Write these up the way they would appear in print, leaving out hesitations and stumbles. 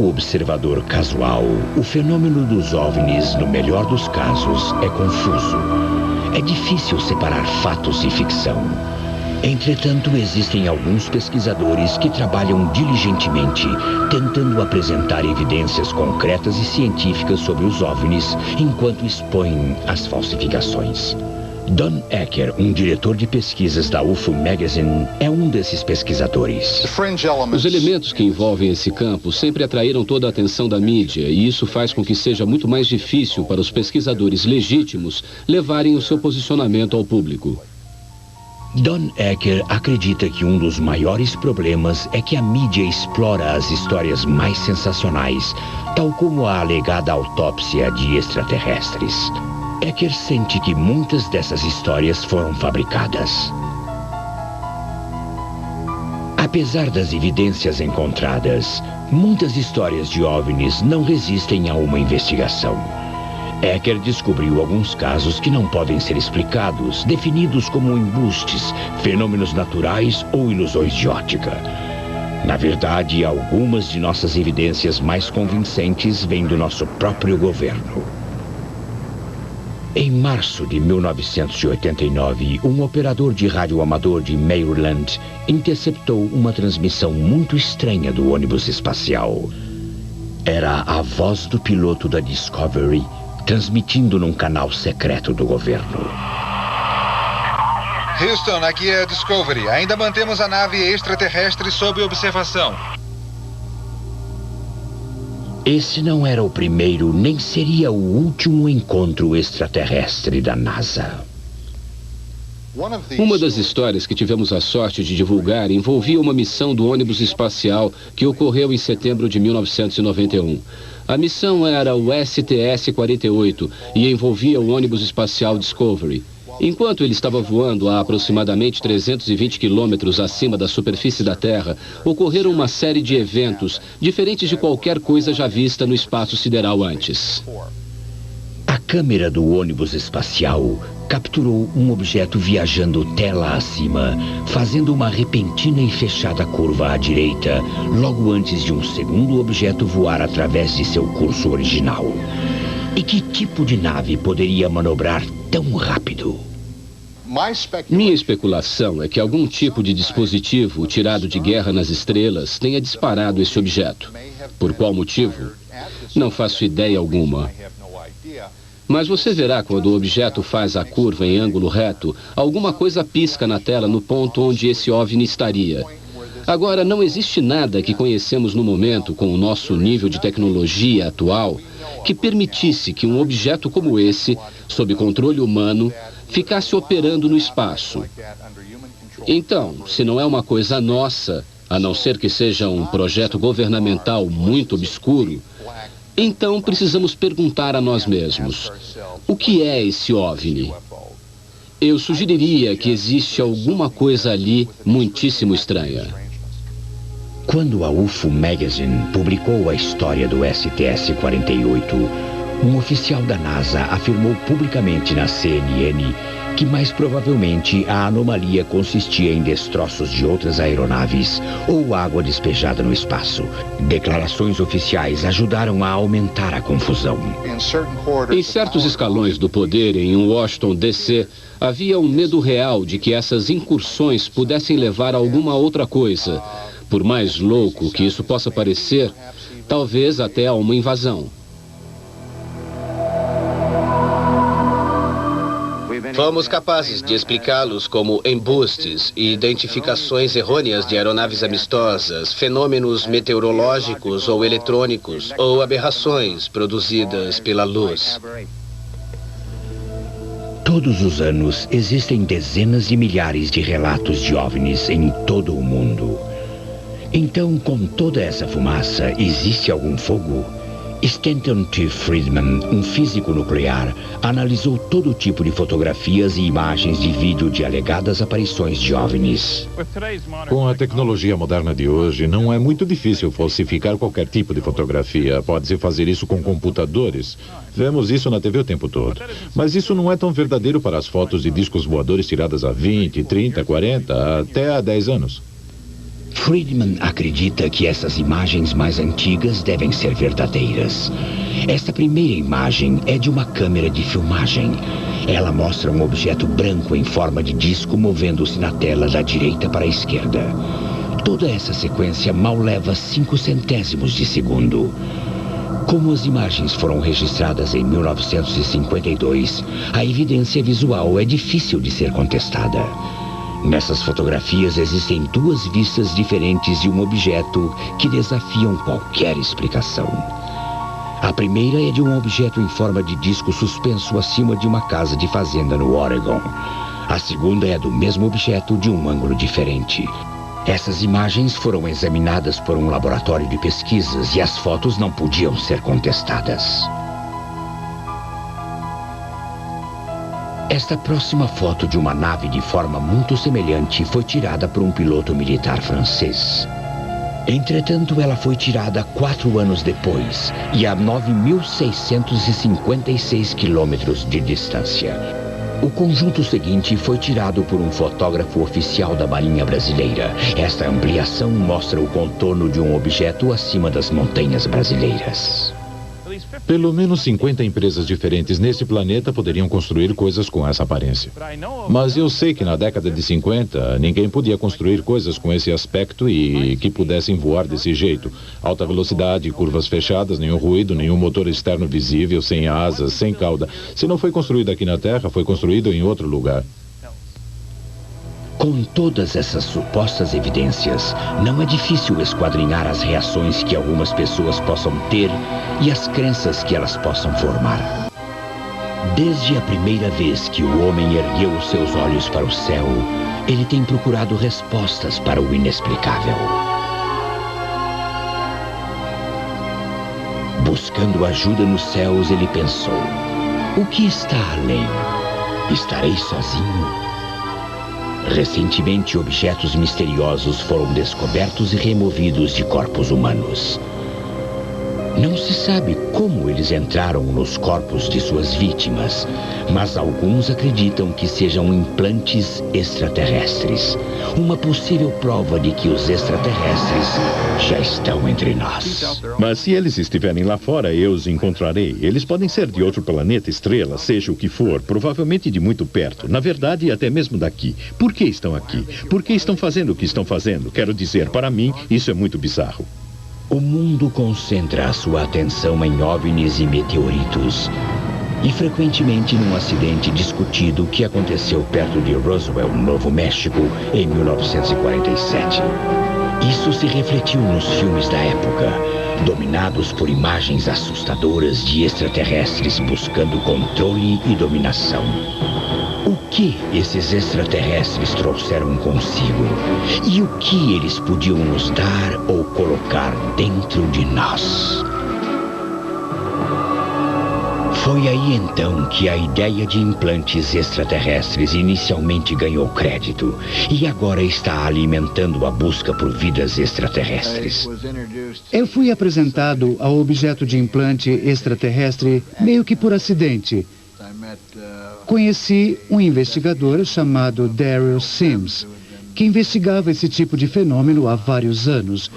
O observador casual, o fenômeno dos OVNIs, no melhor dos casos, é confuso. É difícil separar fatos e ficção. Entretanto, existem alguns pesquisadores que trabalham diligentemente, tentando apresentar evidências concretas e científicas sobre os OVNIs, enquanto expõem as falsificações. Don Ecker, um diretor de pesquisas da UFO Magazine, é um desses pesquisadores. Os elementos que envolvem esse campo sempre atraíram toda a atenção da mídia, e isso faz com que seja muito mais difícil para os pesquisadores legítimos levarem o seu posicionamento ao público. Don Ecker acredita que um dos maiores problemas é que a mídia explora as histórias mais sensacionais, tal como a alegada autópsia de extraterrestres. Ecker sente que muitas dessas histórias foram fabricadas. Apesar das evidências encontradas, muitas histórias de OVNIs não resistem a uma investigação. Ecker descobriu alguns casos que não podem ser explicados, definidos como embustes, fenômenos naturais ou ilusões de ótica. Na verdade, algumas de nossas evidências mais convincentes vêm do nosso próprio governo. Em março de 1989, um operador de rádio amador de Maryland interceptou uma transmissão muito estranha do ônibus espacial. Era a voz do piloto da Discovery, transmitindo num canal secreto do governo. Houston, aqui é a Discovery. Ainda mantemos a nave extraterrestre sob observação. Esse não era o primeiro, nem seria o último encontro extraterrestre da NASA. Uma das histórias que tivemos a sorte de divulgar envolvia uma missão do ônibus espacial que ocorreu em setembro de 1991. A missão era o STS-48 e envolvia o ônibus espacial Discovery. Enquanto ele estava voando a aproximadamente 320 quilômetros acima da superfície da Terra, ocorreram uma série de eventos diferentes de qualquer coisa já vista no espaço sideral antes. A câmera do ônibus espacial capturou um objeto viajando tela acima, fazendo uma repentina e fechada curva à direita, logo antes de um segundo objeto voar através de seu curso original. E que tipo de nave poderia manobrar tão rápido? Minha especulação é que algum tipo de dispositivo tirado de Guerra nas Estrelas tenha disparado esse objeto. Por qual motivo? Não faço ideia alguma. Mas você verá quando o objeto faz a curva em ângulo reto, alguma coisa pisca na tela no ponto onde esse OVNI estaria. Agora, não existe nada que conhecemos no momento, com o nosso nível de tecnologia atual, que permitisse que um objeto como esse, sob controle humano, ficasse operando no espaço. Então, se não é uma coisa nossa, a não ser que seja um projeto governamental muito obscuro, então precisamos perguntar a nós mesmos: o que é esse OVNI? Eu sugeriria que existe alguma coisa ali muitíssimo estranha. Quando a UFO Magazine publicou a história do STS-48, um oficial da NASA afirmou publicamente na CNN que mais provavelmente a anomalia consistia em destroços de outras aeronaves ou água despejada no espaço. Declarações oficiais ajudaram a aumentar a confusão. Em certos escalões do poder em Washington, D.C., havia um medo real de que essas incursões pudessem levar a alguma outra coisa. Por mais louco que isso possa parecer, talvez até a uma invasão. Fomos capazes de explicá-los como embustes e identificações errôneas de aeronaves amistosas, fenômenos meteorológicos ou eletrônicos, ou aberrações produzidas pela luz. Todos os anos existem dezenas de milhares de relatos de OVNIs em todo o mundo. Então, com toda essa fumaça, existe algum fogo? Stanton T. Friedman, um físico nuclear, analisou todo tipo de fotografias e imagens de vídeo de alegadas aparições de OVNIs. Com a tecnologia moderna de hoje, não é muito difícil falsificar qualquer tipo de fotografia. Pode-se fazer isso com computadores. Vemos isso na TV o tempo todo. Mas isso não é tão verdadeiro para as fotos de discos voadores tiradas há 20, 30, 40, até há 10 anos. Friedman acredita que essas imagens mais antigas devem ser verdadeiras. Esta primeira imagem é de uma câmera de filmagem. Ela mostra um objeto branco em forma de disco movendo-se na tela da direita para a esquerda. Toda essa sequência mal leva 5 centésimos de segundo. Como as imagens foram registradas em 1952, a evidência visual é difícil de ser contestada. Nessas fotografias existem 2 vistas diferentes de um objeto que desafiam qualquer explicação. A primeira é de um objeto em forma de disco suspenso acima de uma casa de fazenda no Oregon. A segunda é do mesmo objeto de um ângulo diferente. Essas imagens foram examinadas por um laboratório de pesquisas e as fotos não podiam ser contestadas. Esta próxima foto de uma nave de forma muito semelhante foi tirada por um piloto militar francês. Entretanto, ela foi tirada 4 anos depois e a 9.656 quilômetros de distância. O conjunto seguinte foi tirado por um fotógrafo oficial da Marinha Brasileira. Esta ampliação mostra o contorno de um objeto acima das montanhas brasileiras. Pelo menos 50 empresas diferentes nesse planeta poderiam construir coisas com essa aparência. Mas eu sei que na década de 50, ninguém podia construir coisas com esse aspecto e que pudessem voar desse jeito. Alta velocidade, curvas fechadas, nenhum ruído, nenhum motor externo visível, sem asas, sem cauda. Se não foi construído aqui na Terra, foi construído em outro lugar. Com todas essas supostas evidências, não é difícil esquadrinhar as reações que algumas pessoas possam ter e as crenças que elas possam formar. Desde a primeira vez que o homem ergueu os seus olhos para o céu, ele tem procurado respostas para o inexplicável. Buscando ajuda nos céus, ele pensou: o que está além? Estarei sozinho? Recentemente, objetos misteriosos foram descobertos e removidos de corpos humanos. Não se sabe como eles entraram nos corpos de suas vítimas, mas alguns acreditam que sejam implantes extraterrestres. Uma possível prova de que os extraterrestres já estão entre nós. Mas se eles estiverem lá fora, eu os encontrarei. Eles podem ser de outro planeta, estrela, seja o que for, provavelmente de muito perto. Na verdade, até mesmo daqui. Por que estão aqui? Por que estão fazendo o que estão fazendo? Quero dizer, para mim, isso é muito bizarro. O mundo concentra a sua atenção em OVNIs e meteoritos. E frequentemente num acidente discutido que aconteceu perto de Roswell, no Novo México, em 1947. Isso se refletiu nos filmes da época, dominados por imagens assustadoras de extraterrestres buscando controle e dominação. O que esses extraterrestres trouxeram consigo? E o que eles podiam nos dar ou colocar dentro de nós? Foi aí então que a ideia de implantes extraterrestres inicialmente ganhou crédito e agora está alimentando a busca por vidas extraterrestres. Eu fui apresentado ao objeto de implante extraterrestre meio que por acidente. Conheci um investigador chamado Daryl Sims, que investigava esse tipo de fenômeno há vários anos.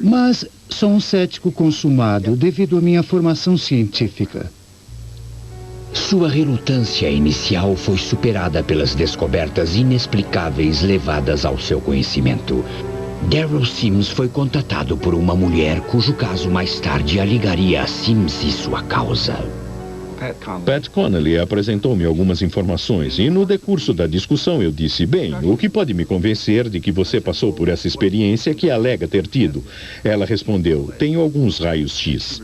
Mas sou um cético consumado devido à minha formação científica. Sua relutância inicial foi superada pelas descobertas inexplicáveis levadas ao seu conhecimento. Daryl Sims foi contatado por uma mulher cujo caso mais tarde a ligaria a Sims e sua causa. Pat Connelly apresentou-me algumas informações e no decurso da discussão eu disse: bem, o que pode me convencer de que você passou por essa experiência que alega ter tido? Ela respondeu: tenho alguns raios X.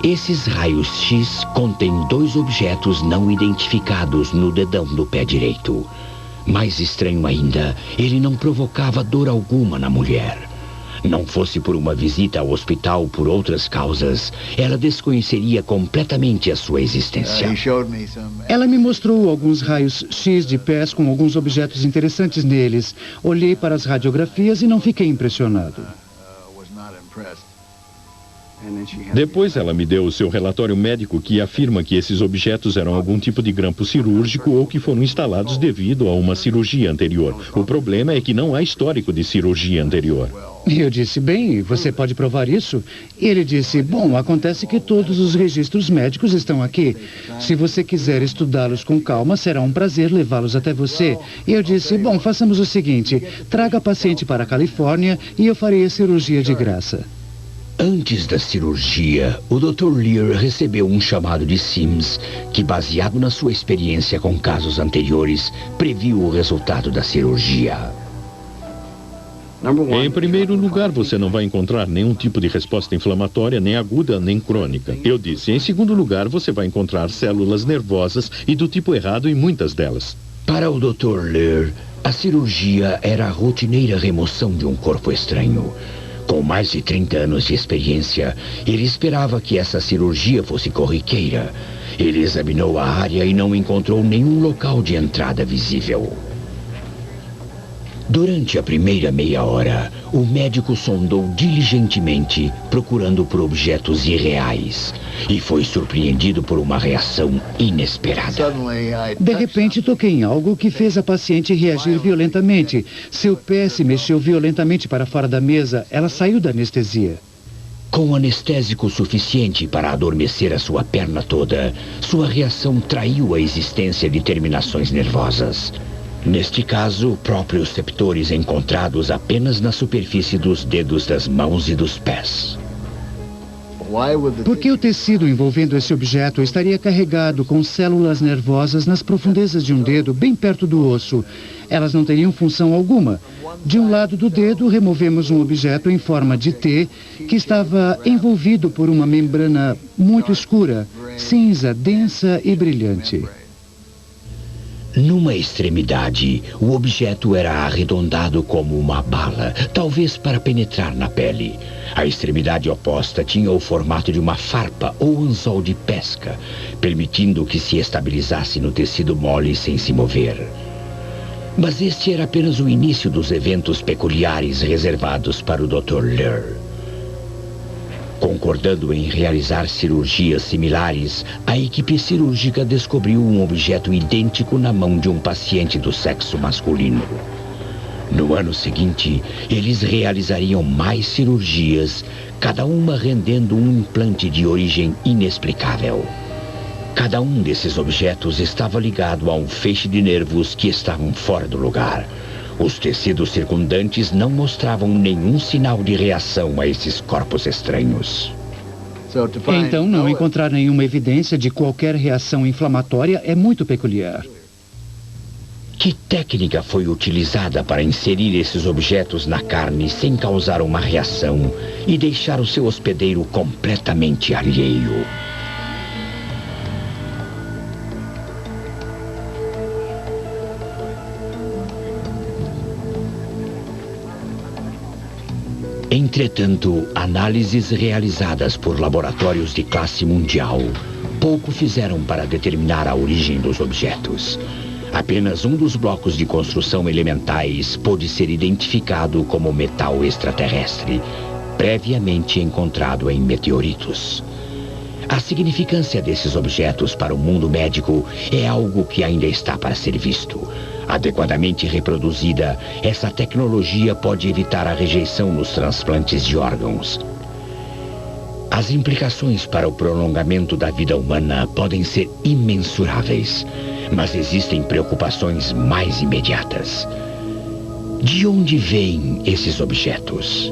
Esses raios X contêm 2 objetos não identificados no dedão do pé direito. Mais estranho ainda, ele não provocava dor alguma na mulher. Não fosse por uma visita ao hospital por outras causas, ela desconheceria completamente a sua existência. Ela me mostrou alguns raios X de pés com alguns objetos interessantes neles. Olhei para as radiografias e não fiquei impressionado. Depois ela me deu o seu relatório médico que afirma que esses objetos eram algum tipo de grampo cirúrgico ou que foram instalados devido a uma cirurgia anterior. O problema é que não há histórico de cirurgia anterior. Eu disse, bem, você pode provar isso? E ele disse, bom, acontece que todos os registros médicos estão aqui. Se você quiser estudá-los com calma, será um prazer levá-los até você. E eu disse, bom, façamos o seguinte, traga a paciente para a Califórnia e eu farei a cirurgia de graça. Antes da cirurgia, o Dr. Lear recebeu um chamado de Sims, que, baseado na sua experiência com casos anteriores, previu o resultado da cirurgia. Em primeiro lugar, você não vai encontrar nenhum tipo de resposta inflamatória, nem aguda, nem crônica. Eu disse, em segundo lugar, você vai encontrar células nervosas e do tipo errado em muitas delas. Para o Dr. Lear, a cirurgia era a rotineira remoção de um corpo estranho. Com mais de 30 anos de experiência, ele esperava que essa cirurgia fosse corriqueira. Ele examinou a área e não encontrou nenhum local de entrada visível. Durante a primeira meia hora, o médico sondou diligentemente, procurando por objetos irreais, e foi surpreendido por uma reação inesperada. De repente, toquei em algo que fez a paciente reagir violentamente. Seu pé se mexeu violentamente para fora da mesa. Ela saiu da anestesia. Com anestésico suficiente para adormecer a sua perna toda, sua reação traiu a existência de terminações nervosas. Neste caso, proprioceptores encontrados apenas na superfície dos dedos das mãos e dos pés. Por que o tecido envolvendo esse objeto estaria carregado com células nervosas nas profundezas de um dedo, bem perto do osso? Elas não teriam função alguma. De um lado do dedo, removemos um objeto em forma de T que estava envolvido por uma membrana muito escura, cinza, densa e brilhante. Numa extremidade, o objeto era arredondado como uma bala, talvez para penetrar na pele. A extremidade oposta tinha o formato de uma farpa ou anzol de pesca, permitindo que se estabilizasse no tecido mole sem se mover. Mas este era apenas o início dos eventos peculiares reservados para o Dr. Lear. Concordando em realizar cirurgias similares, a equipe cirúrgica descobriu um objeto idêntico na mão de um paciente do sexo masculino. No ano seguinte, eles realizariam mais cirurgias, cada uma rendendo um implante de origem inexplicável. Cada um desses objetos estava ligado a um feixe de nervos que estavam fora do lugar. Os tecidos circundantes não mostravam nenhum sinal de reação a esses corpos estranhos. Então, não encontrar nenhuma evidência de qualquer reação inflamatória é muito peculiar. Que técnica foi utilizada para inserir esses objetos na carne sem causar uma reação e deixar o seu hospedeiro completamente alheio? Entretanto, análises realizadas por laboratórios de classe mundial pouco fizeram para determinar a origem dos objetos. Apenas um dos blocos de construção elementais pôde ser identificado como metal extraterrestre, previamente encontrado em meteoritos. A significância desses objetos para o mundo médico é algo que ainda está para ser visto. Adequadamente reproduzida, essa tecnologia pode evitar a rejeição nos transplantes de órgãos. As implicações para o prolongamento da vida humana podem ser imensuráveis, mas existem preocupações mais imediatas. De onde vêm esses objetos?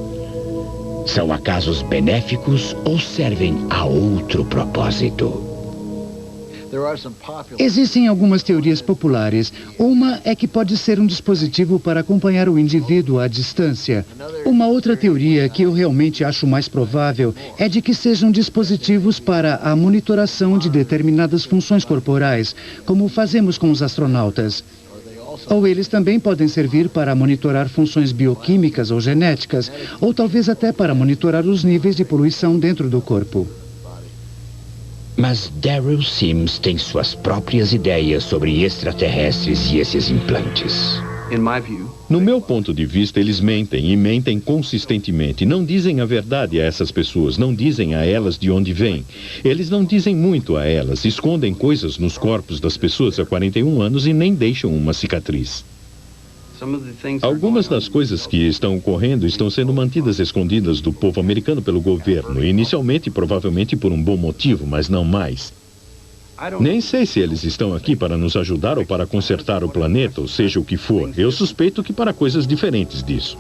São acasos benéficos ou servem a outro propósito? Existem algumas teorias populares. Uma é que pode ser um dispositivo para acompanhar o indivíduo à distância. Uma outra teoria que eu realmente acho mais provável é de que sejam dispositivos para a monitoração de determinadas funções corporais, como fazemos com os astronautas. Ou eles também podem servir para monitorar funções bioquímicas ou genéticas, ou talvez até para monitorar os níveis de poluição dentro do corpo. Mas Daryl Sims tem suas próprias ideias sobre extraterrestres e esses implantes. No meu ponto de vista, eles mentem e mentem consistentemente. Não dizem a verdade a essas pessoas, não dizem a elas de onde vêm. Eles não dizem muito a elas, escondem coisas nos corpos das pessoas há 41 anos e nem deixam uma cicatriz. Algumas das coisas que estão ocorrendo estão sendo mantidas escondidas do povo americano pelo governo, inicialmente provavelmente por um bom motivo, mas não mais. Nem sei se eles estão aqui para nos ajudar ou para consertar o planeta, ou seja o que for. Eu suspeito que para coisas diferentes disso.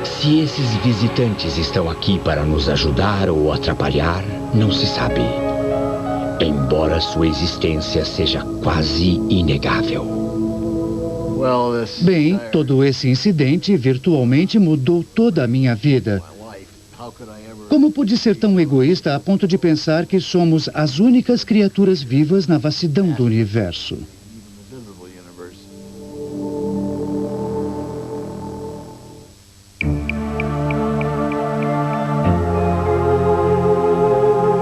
Se esses visitantes estão aqui para nos ajudar ou atrapalhar, não se sabe. Embora sua existência seja quase inegável. Bem, todo esse incidente virtualmente mudou toda a minha vida. Como pude ser tão egoísta a ponto de pensar que somos as únicas criaturas vivas na vastidão do universo?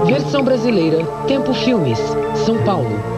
Versão brasileira, Tempo Filmes, São Paulo.